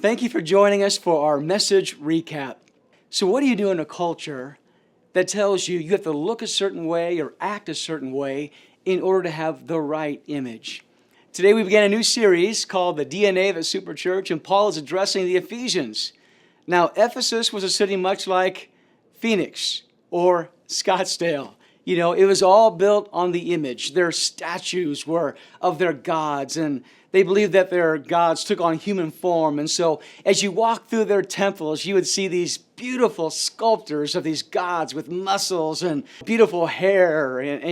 Thank you for joining us for our message recap. So what do you do in a culture that tells you you have to look a certain way or act a certain way in order to have the right image? Today we began a new series called The DNA of a Super Church, and Paul is addressing the Ephesians. Now, Ephesus was a city much like Phoenix or Scottsdale. You know, it was all built on the image. Their statues were of their gods, and they believed that their gods took on human form. And so as you walk through their temples, you would see these beautiful sculptures of these gods with muscles and beautiful hair. And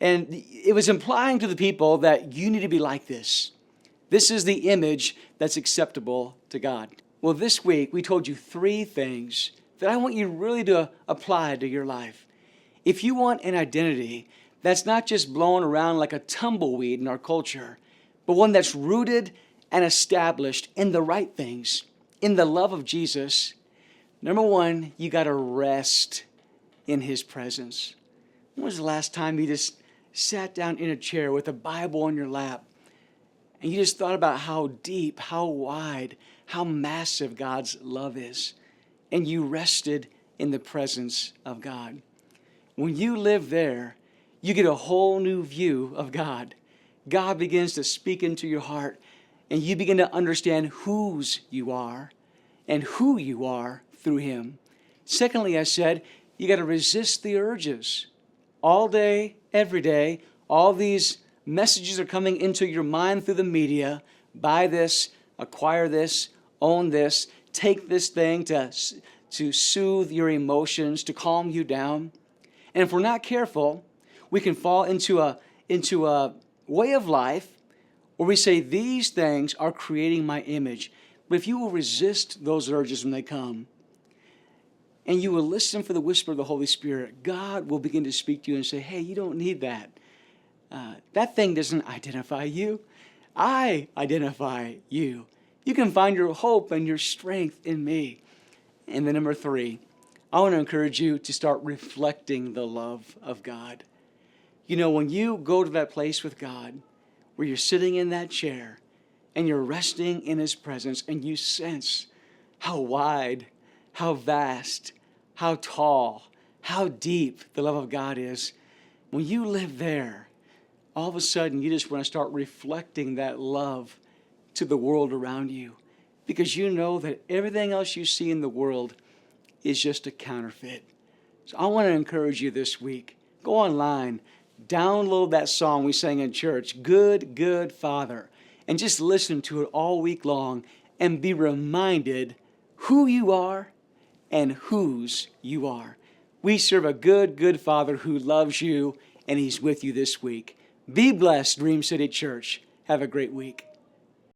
it was implying to the people that you need to be like this. This is the image that's acceptable to God. Well, this week we told you 3 things that I want you really to apply to your life. If you want an identity that's not just blown around like a tumbleweed in our culture, but one that's rooted and established in the right things, in the love of Jesus, number 1, you got to rest in His presence. When was the last time you just sat down in a chair with a Bible on your lap and you just thought about how deep, how wide, how massive God's love is, and you rested in the presence of God? When you live there, you get a whole new view of God. God begins to speak into your heart, and you begin to understand whose you are and who you are through Him. Secondly, I said, you got to resist the urges. All day, every day, all these messages are coming into your mind through the media. Buy this, acquire this, own this, take this thing to soothe your emotions, to calm you down. And if we're not careful, we can fall into a way of life where we say these things are creating my image. But if you will resist those urges when they come, and you will listen for the whisper of the Holy Spirit, God will begin to speak to you and say, hey, you don't need that. That thing doesn't identify you. I identify you. You can find your hope and your strength in me. And then number 3, I want to encourage you to start reflecting the love of God. You know, when you go to that place with God, where you're sitting in that chair and you're resting in His presence and you sense how wide, how vast, how tall, how deep the love of God is, when you live there, all of a sudden you just want to start reflecting that love to the world around you, because you know that everything else you see in the world is just a counterfeit. So I want to encourage you this week. Go online, download that song we sang in church, Good, Good Father, and just listen to it all week long and be reminded who you are and whose you are. We serve a good, good Father who loves you, and He's with you this week. Be blessed, Dream City Church. Have a great week.